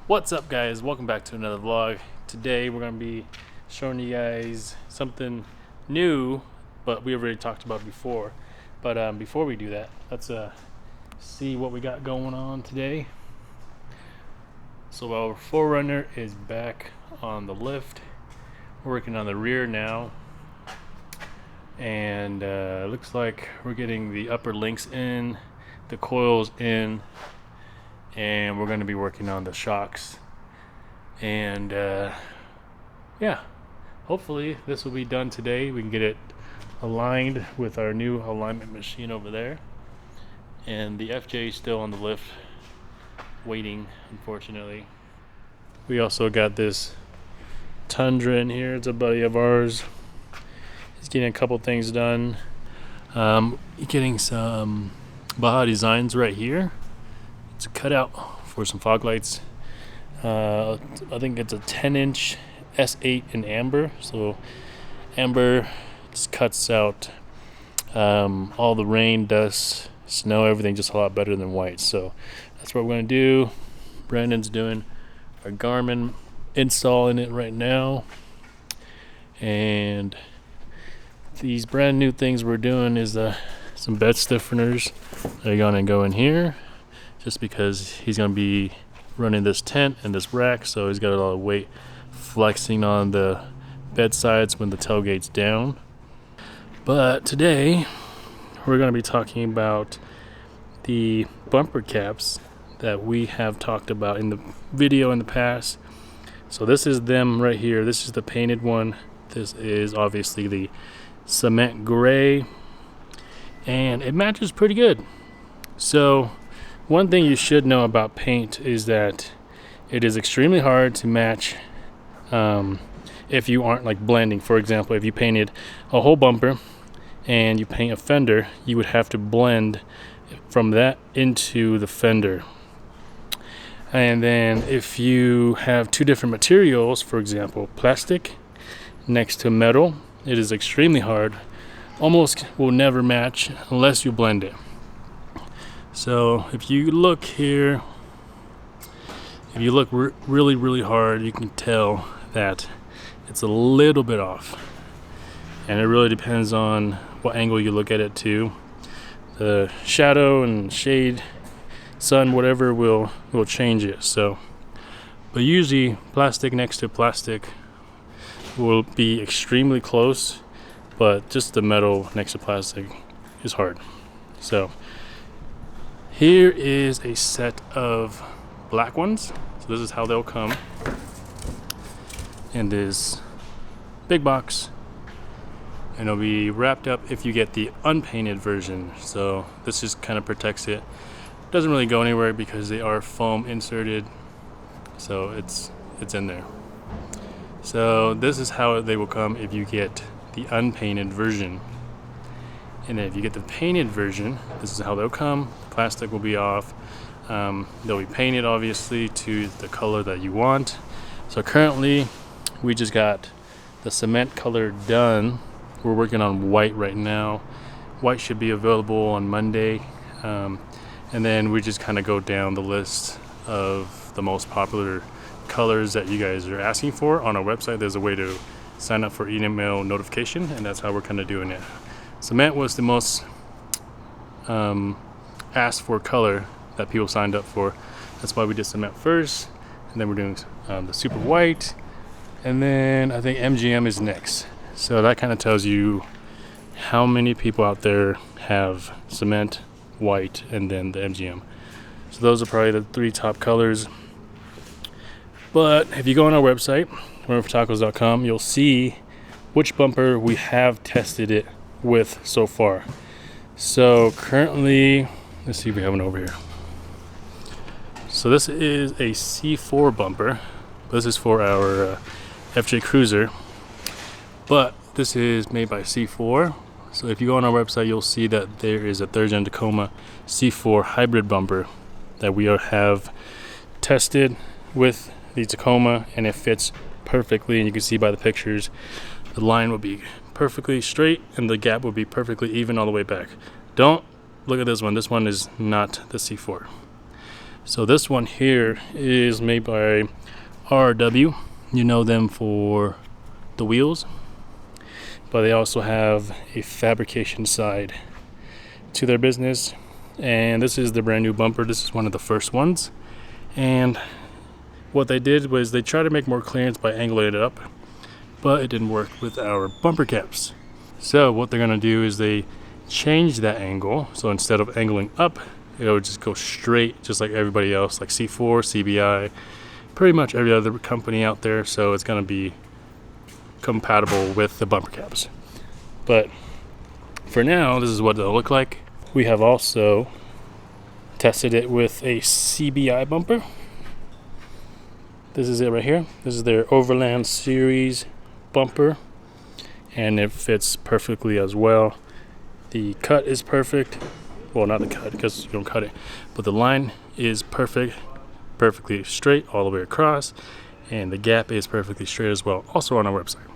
What's up, guys? Welcome back to another vlog. Today we're going to be showing you guys something new, but we already talked about before. But before we do that, let's see what we got going on today. So our 4Runner is back on the lift. We're working on the rear now, and looks like we're getting the upper links in, the coils in, and we're going to be working on the shocks. And yeah, hopefully this will be done today. We can get it aligned with our new alignment machine over there. And the FJ is still on the lift waiting, unfortunately. We also got this Tundra in here. It's a buddy of ours. He's getting a couple things done. Getting some Baja designs right here. It's a cutout for some fog lights. I think it's a 10-inch S8 in amber. So amber just cuts out all the rain, dust, snow, everything just a lot better than white. So that's what we're going to do. Brandon's doing our Garmin install in it right now. And these brand new things we're doing is some bed stiffeners. They're going to go in here just because he's going to be running this tent and this rack, so he's got a lot of weight flexing on the bed sides when the tailgate's down. But today we're going to be talking about the bumper caps that we have talked about in the video in the past. So this is them right here. This is the painted one. This is obviously the cement gray, and it matches pretty good. So one thing you should know about paint is that it is extremely hard to match if you aren't like blending. For example, if you painted a whole bumper and you paint a fender, you would have to blend from that into the fender. And then if you have two different materials, for example, plastic next to metal, it is extremely hard. Almost will never match unless you blend it. So if you look here, if you look really hard, you can tell that it's a little bit off. And it really depends on what angle you look at it too. The shadow and shade, sun, whatever will change it. So, but usually plastic next to plastic will be extremely close, but just the metal next to plastic is hard. So here is a set of black ones. So this is how they'll come in this big box, and it'll be wrapped up if you get the unpainted version. So this just kind of protects it. Doesn't really go anywhere because they are foam inserted, so it's in there. So this is how they will come if you get the unpainted version. And then if you get the painted version, this is how they'll come. Plastic will be off. They'll be painted obviously to the color that you want. So currently we just got the cement color done. We're working on white right now. White should be available on Monday. And then we just kind of go down the list of the most popular colors that you guys are asking for. On our website there's a way to sign up for email notification, and that's how we're kind of doing it. Cement was the most asked for color that people signed up for. That's why we did cement first, and then we're doing the super white, and then I think MGM is next. So that kind of tells you how many people out there have cement, white, and then the MGM. So those are probably the three top colors. But if you go on our website, runnerfortacos.com, you'll see which bumper we have tested it with so far. So currently, let's see if we have one over here. So this is a C4 bumper. This is for our FJ Cruiser, but this is made by C4. So if you go on our website, you'll see that there is a 3rd gen Tacoma C4 hybrid bumper that we have tested with the Tacoma, and it fits perfectly. And you can see by the pictures, the line will be perfectly straight and the gap will be perfectly even all the way back. Don't look at this one. This one is not the C4. So this one here is made by RW. You know them for the wheels, but they also have a fabrication side to their business. And this is the brand new bumper. This is one of the first ones. And what they did was they tried to make more clearance by angling it up, but it didn't work with our bumper caps. So what they're gonna do is they change that angle. So instead of angling up, it'll just go straight, just like everybody else, like C4, CBI, pretty much every other company out there. So it's gonna be compatible with the bumper caps. But for now, this is what it'll look like. We have also tested it with a CBI bumper. This is it right here. This is their Overland Series bumper, and it fits perfectly as well. The cut is perfect. Well, not the cut because you don't cut it, but the line is perfectly straight all the way across, and the gap is perfectly straight as well, also on our website.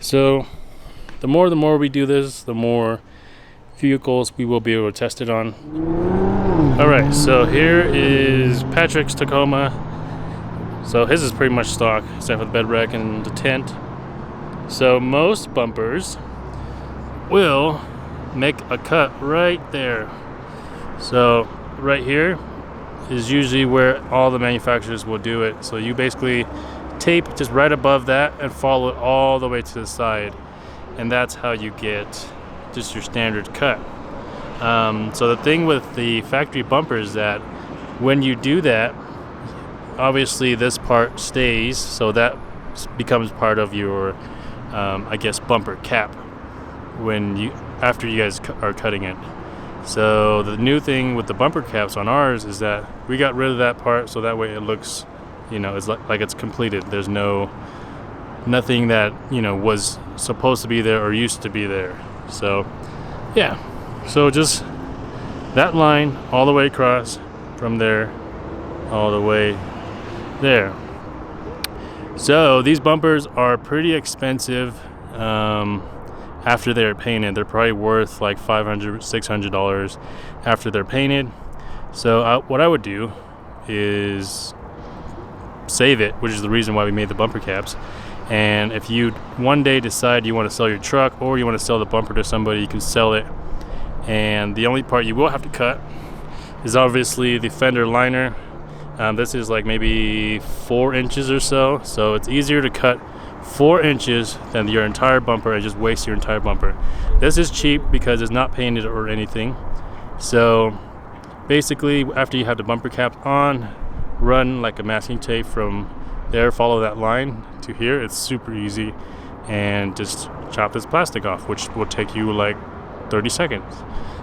So the more we do this, the more vehicles we will be able to test it on. All right, so here is Patrick's Tacoma. So his is pretty much stock, except for the bed rack and the tent. So most bumpers will make a cut right there. So right here is usually where all the manufacturers will do it. So you basically tape just right above that and follow it all the way to the side, and that's how you get just your standard cut. So the thing with the factory bumper is that when you do that, obviously this part stays, so that becomes part of your I guess bumper cap after you guys are cutting it. So the new thing with the bumper caps on ours is that we got rid of that part, so that way it looks, it's like it's completed. There's nothing that was supposed to be there or used to be there. So yeah, so just that line all the way across from there all the way there. So these bumpers are pretty expensive. After they're painted, they're probably worth like $500, $600 after they're painted. So what I would do is save it, which is the reason why we made the bumper caps. And if you one day decide you want to sell your truck or you want to sell the bumper to somebody, you can sell it. And the only part you will have to cut is obviously the fender liner. This is like maybe 4 inches or so. So it's easier to cut 4 inches than your entire bumper and just waste your entire bumper. This is cheap because it's not painted or anything. So basically, after you have the bumper cap on, run like a masking tape from there, follow that line to here. It's super easy, and just chop this plastic off, which will take you like 30 seconds.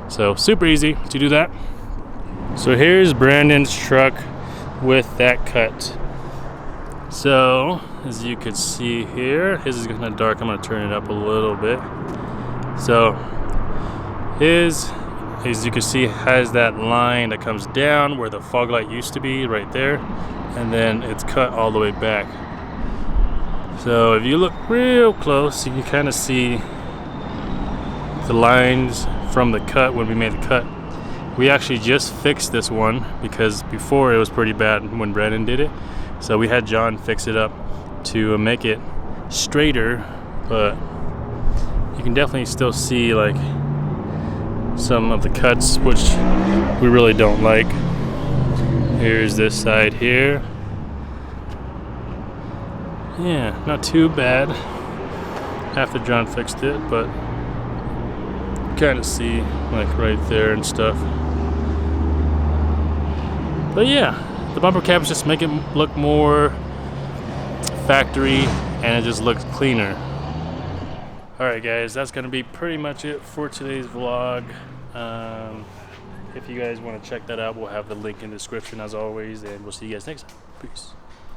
So super easy to do that. So here's Brandon's truck with that cut. So as you can see here, his is kind of dark. I'm going to turn it up a little bit. So his, as you can see, has that line that comes down where the fog light used to be right there, and then it's cut all the way back. So if you look real close, you can kind of see the lines from the cut when we made the cut. We actually just fixed this one because before it was pretty bad when Brandon did it. So we had John fix it up to make it straighter, but you can definitely still see like some of the cuts, which we really don't like. Here's this side here. Yeah, not too bad after John fixed it, but kind of see like right there and stuff. But yeah, the bumper caps just make it look more factory, and it just looks cleaner. Alright guys, that's going to be pretty much it for today's vlog. If you guys want to check that out, we'll have the link in the description as always, and we'll see you guys next time. Peace.